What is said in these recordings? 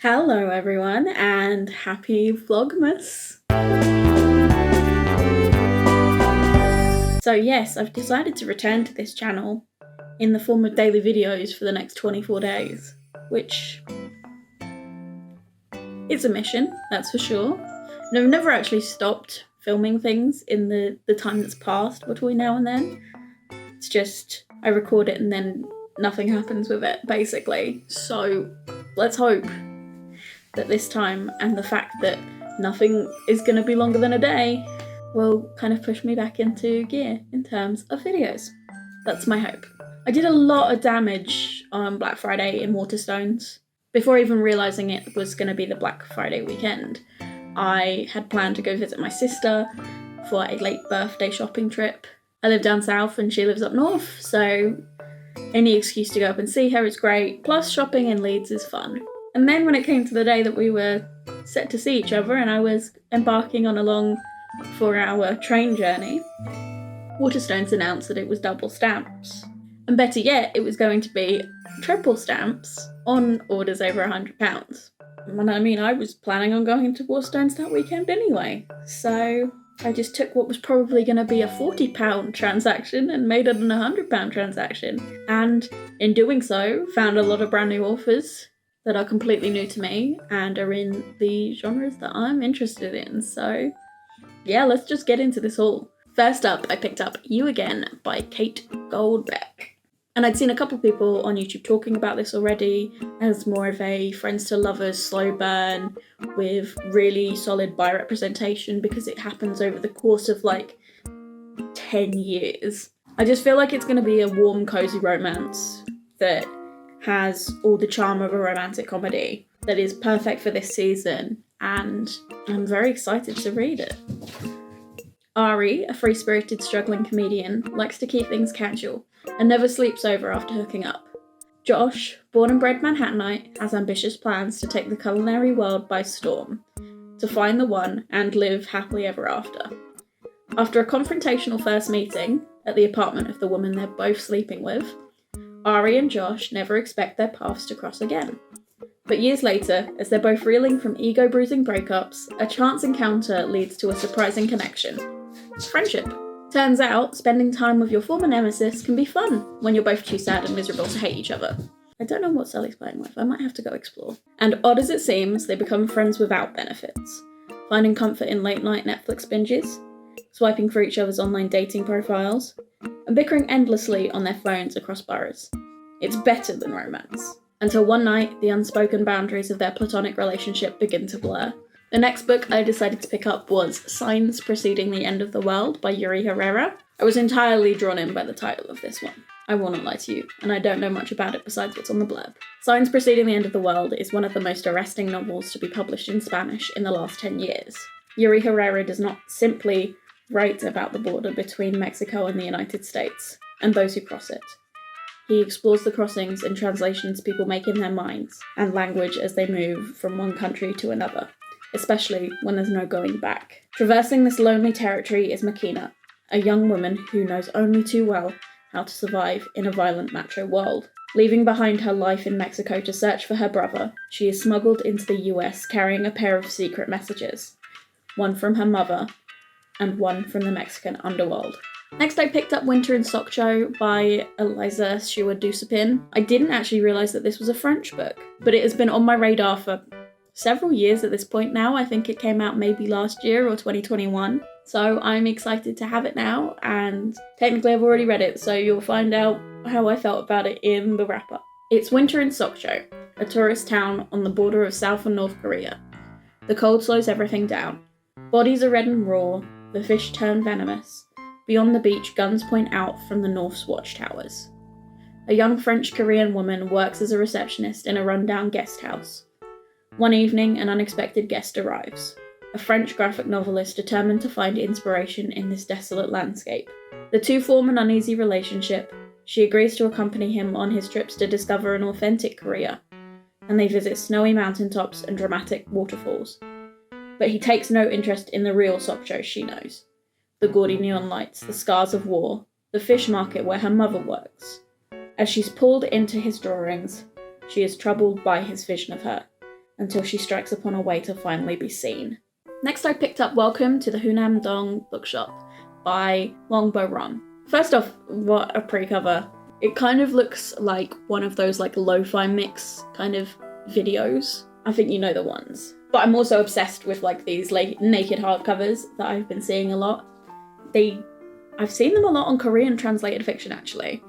Hello everyone and happy Vlogmas! So yes, I've decided to return to this channel in the form of daily videos for the next 24 days, which is a mission, that's for sure. And I've never actually stopped filming things in the time that's passed between now and then. It's just, I record it and then nothing happens with it, basically. So let's hope that this time, and the fact that nothing is going to be longer than a day, will kind of push me back into gear in terms of videos. That's my hope. I did a lot of damage on Black Friday in Waterstones. Before even realising it was going to be the Black Friday weekend, I had planned to go visit my sister for a late birthday shopping trip. I live down south and she lives up north, so any excuse to go up and see her is great, plus shopping in Leeds is fun. And then when it came to the day that we were set to see each other and I was embarking on a long 4-hour train journey, Waterstones announced that it was double stamps. And better yet, it was going to be triple stamps on orders over £100. And I mean, I was planning on going to Waterstones that weekend anyway. So I just took what was probably going to be a £40 transaction and made it an £100 transaction. And in doing so, found a lot of brand new authors that are completely new to me and are in the genres that I'm interested in. So yeah, let's just get into this haul. First up, I picked up You Again by Kate Goldbeck. And I'd seen a couple of people on YouTube talking about this already as more of a friends to lovers slow burn with really solid bi representation because it happens over the course of like 10 years. I just feel like it's going to be a warm, cozy romance that has all the charm of a romantic comedy that is perfect for this season, and I'm very excited to read it. Ari, a free-spirited struggling comedian, likes to keep things casual and never sleeps over after hooking up. Josh, born and bred Manhattanite, has ambitious plans to take the culinary world by storm, to find the one and live happily ever after. After a confrontational first meeting at the apartment of the woman they're both sleeping with, Ari and Josh never expect their paths to cross again. But years later, as they're both reeling from ego-bruising breakups, a chance encounter leads to a surprising connection. Friendship. Turns out, spending time with your former nemesis can be fun when you're both too sad and miserable to hate each other. I don't know what Sally's playing with, I might have to go explore. And odd as it seems, they become friends without benefits, finding comfort in late-night Netflix binges, swiping for each other's online dating profiles, and bickering endlessly on their phones across boroughs. It's better than romance. Until one night, the unspoken boundaries of their platonic relationship begin to blur. The next book I decided to pick up was Signs Preceding the End of the World by Yuri Herrera. I was entirely drawn in by the title of this one. I will not lie to you, and I don't know much about it besides what's on the blurb. Signs Preceding the End of the World is one of the most arresting novels to be published in Spanish in the last 10 years. Yuri Herrera does not simply write about the border between Mexico and the United States, and those who cross it. He explores the crossings and translations people make in their minds, and language as they move from one country to another, especially when there's no going back. Traversing this lonely territory is Makina, a young woman who knows only too well how to survive in a violent macho world. Leaving behind her life in Mexico to search for her brother, she is smuggled into the US carrying a pair of secret messages, one from her mother and one from the Mexican underworld. Next, I picked up Winter in Sokcho by Eliza Stewart-Dusupin. I didn't actually realise that this was a French book, but it has been on my radar for several years at this point now. I think it came out maybe last year or 2021. So I'm excited to have it now, and technically I've already read it, so you'll find out how I felt about it in the wrap-up. It's Winter in Sokcho, a tourist town on the border of South and North Korea. The cold slows everything down. Bodies are red and raw, the fish turn venomous. Beyond the beach, guns point out from the North's watchtowers. A young French-Korean woman works as a receptionist in a rundown guest house. One evening, an unexpected guest arrives. A French graphic novelist determined to find inspiration in this desolate landscape. The two form an uneasy relationship. She agrees to accompany him on his trips to discover an authentic Korea, and they visit snowy mountaintops and dramatic waterfalls. But he takes no interest in the real Sokcho she knows. The gaudy neon lights, the scars of war, the fish market where her mother works. As she's pulled into his drawings, she is troubled by his vision of her. until she strikes upon a way to finally be seen. Next, I picked up Welcome to the Hunam Dong Bookshop by Longbo Rom. First off, what a pre-cover. It kind of looks like one of those like lo-fi mix kind of videos. I think you know the ones. But I'm also obsessed with like these naked hardcovers that I've been seeing a lot. I've seen them a lot on Korean translated fiction actually.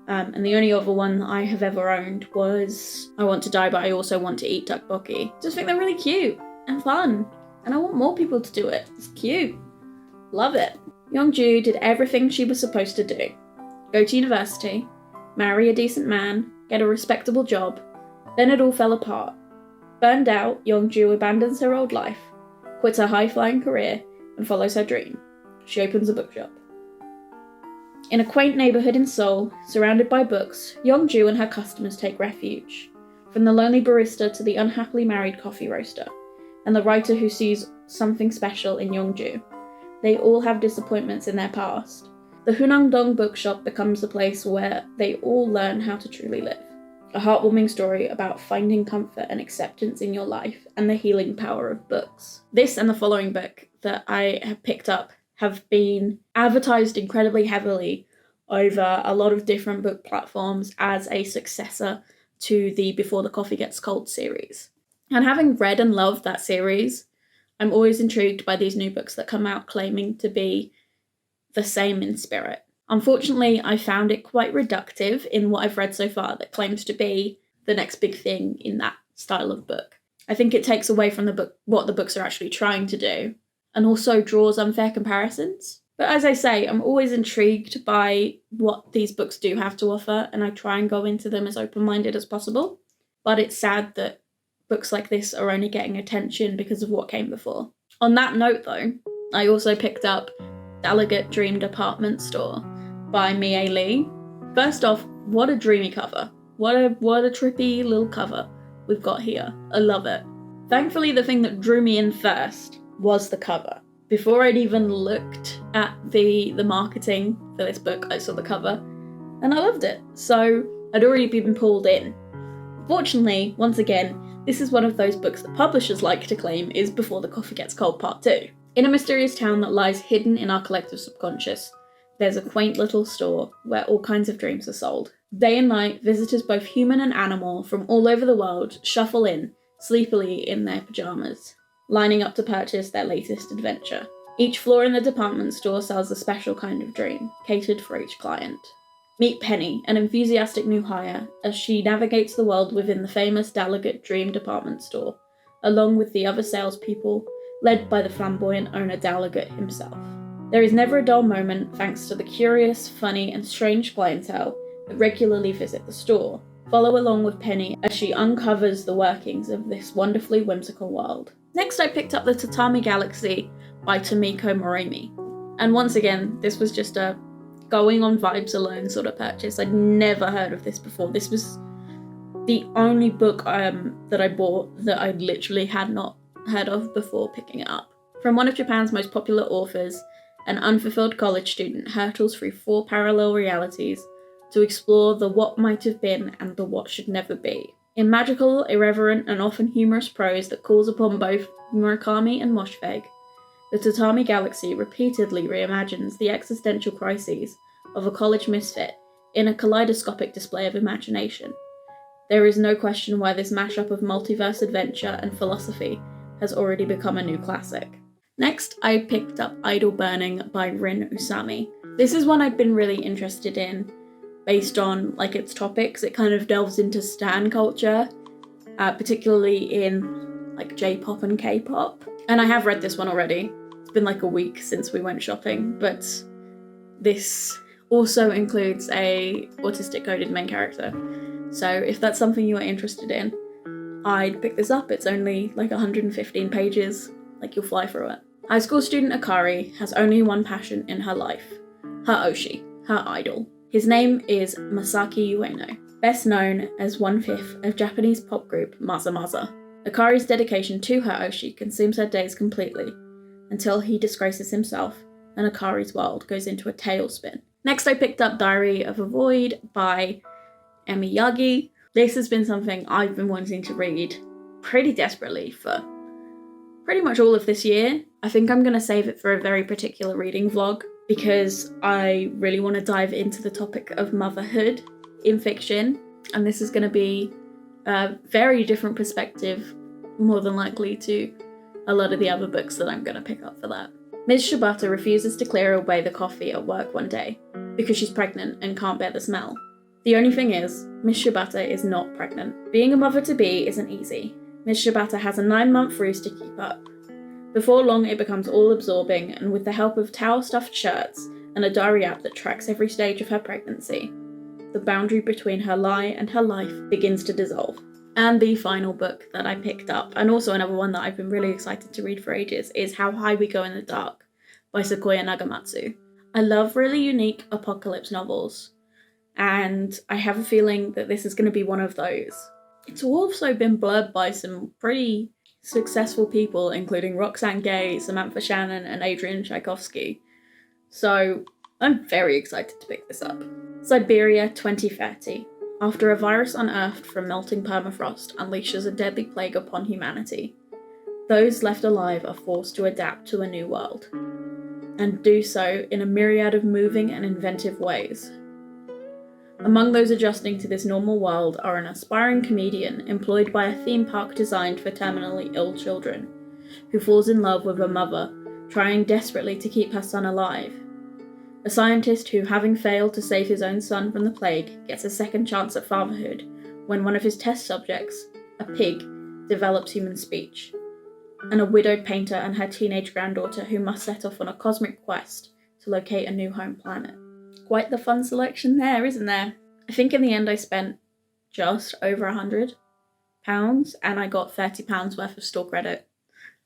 And the only other one that I have ever owned was I Want to Die But I Also Want to Eat Tteokbokki. Just think they're really cute and fun. And I want more people to do it. It's cute. Love it. Youngju did everything she was supposed to do. Go to university, marry a decent man, get a respectable job. Then it all fell apart. Burned out, Youngju abandons her old life, quits her high-flying career, and follows her dream. She opens a bookshop. In a quaint neighbourhood in Seoul, surrounded by books, Youngju and her customers take refuge. From the lonely barista to the unhappily married coffee roaster, and the writer who sees something special in Youngju. They all have disappointments in their past. The Hunam-dong bookshop becomes the place where they all learn how to truly live. A heartwarming story about finding comfort and acceptance in your life and the healing power of books. This and the following book that I have picked up have been advertised incredibly heavily over a lot of different book platforms as a successor to the Before the Coffee Gets Cold series. And having read and loved that series, I'm always intrigued by these new books that come out claiming to be the same in spirit. Unfortunately, I found it quite reductive in what I've read so far that claims to be the next big thing in that style of book. I think it takes away from the book what the books are actually trying to do, and also draws unfair comparisons. But as I say, I'm always intrigued by what these books do have to offer, and I try and go into them as open-minded as possible. But it's sad that books like this are only getting attention because of what came before. On that note though, I also picked up Delegate Dream Department Store by Mie Lee. First off, what a dreamy cover. What a trippy little cover we've got here. I love it. Thankfully, the thing that drew me in first was the cover. Before I'd even looked at the marketing for this book, I saw the cover and I loved it. So I'd already been pulled in. Fortunately, once again, this is one of those books that publishers like to claim is Before the Coffee Gets Cold Part 2. In a mysterious town that lies hidden in our collective subconscious, there's a quaint little store where all kinds of dreams are sold. Day and night, visitors both human and animal from all over the world shuffle in, sleepily in their pajamas, lining up to purchase their latest adventure. Each floor in the department store sells a special kind of dream, catered for each client. Meet Penny, an enthusiastic new hire, as she navigates the world within the famous Delegate Dream Department Store, along with the other salespeople, led by the flamboyant owner Delegate himself. There is never a dull moment thanks to the curious, funny, and strange clientele that regularly visit the store. Follow along with Penny as she uncovers the workings of this wonderfully whimsical world. Next, I picked up The Tatami Galaxy by Tomiko Morimi. And once again, this was just a going on vibes alone sort of purchase. I'd never heard of this before. This was the only book that I bought that I literally had not heard of before picking it up. From one of Japan's most popular authors, an unfulfilled college student hurtles through 4 parallel realities to explore the what might have been and the what should never be. In magical, irreverent, and often humorous prose that calls upon both Murakami and Moshfegh, The Tatami Galaxy repeatedly reimagines the existential crises of a college misfit in a kaleidoscopic display of imagination. There is no question why this mashup of multiverse adventure and philosophy has already become a new classic. Next, I picked up Idle Burning by Rin Usami. This is one I've been really interested in based on its topics. It kind of delves into stan culture, particularly in J-pop and K-pop. And I have read this one already. It's been a week since we went shopping, but this also includes a autistic coded main character. So if that's something you are interested in, I'd pick this up. It's only 115 pages, you'll fly through it. High school student Akari has only one passion in her life, her Oshi, her idol. His name is Masaki Ueno, best known as 1/5 of Japanese pop group Maza Maza. Akari's dedication to her Oshi consumes her days completely, until he disgraces himself and Akari's world goes into a tailspin. Next, I picked up Diary of a Void by Emi Yagi. This has been something I've been wanting to read pretty desperately for pretty much all of this year. I think I'm going to save it for a very particular reading vlog because I really want to dive into the topic of motherhood in fiction, and this is going to be a very different perspective, more than likely, to a lot of the other books that I'm going to pick up for that. Ms. Shibata refuses to clear away the coffee at work one day because she's pregnant and can't bear the smell. The only thing is, Ms. Shibata is not pregnant. Being a mother-to-be isn't easy. Ms. Shibata has a 9-month ruse to keep up. Before long, it becomes all-absorbing, and with the help of towel-stuffed shirts and a diary app that tracks every stage of her pregnancy, the boundary between her lie and her life begins to dissolve. And the final book that I picked up, and also another one that I've been really excited to read for ages, is How High We Go in the Dark by Sequoia Nagamatsu. I love really unique apocalypse novels, and I have a feeling that this is going to be one of those. It's also been blurbed by some pretty successful people, including Roxane Gay, Samantha Shannon, and Adrian Tchaikovsky. So I'm very excited to pick this up. Siberia 2030. After a virus unearthed from melting permafrost unleashes a deadly plague upon humanity, those left alive are forced to adapt to a new world, and do so in a myriad of moving and inventive ways. Among those adjusting to this normal world are an aspiring comedian employed by a theme park designed for terminally ill children, who falls in love with a mother trying desperately to keep her son alive. A scientist who, having failed to save his own son from the plague, gets a second chance at fatherhood when one of his test subjects, a pig, develops human speech. And a widowed painter and her teenage granddaughter who must set off on a cosmic quest to locate a new home planet. Quite the fun selection there, isn't there? I think in the end I spent just over £100 and I got £30 worth of store credit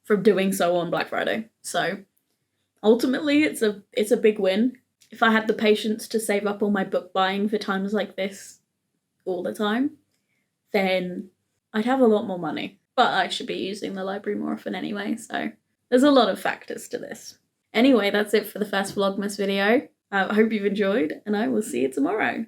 from doing so on Black Friday. So ultimately it's a big win. If I had the patience to save up all my book buying for times like this all the time, then I'd have a lot more money. But I should be using the library more often anyway, so there's a lot of factors to this. Anyway, that's it for the first Vlogmas video. I hope you've enjoyed, and I will see you tomorrow.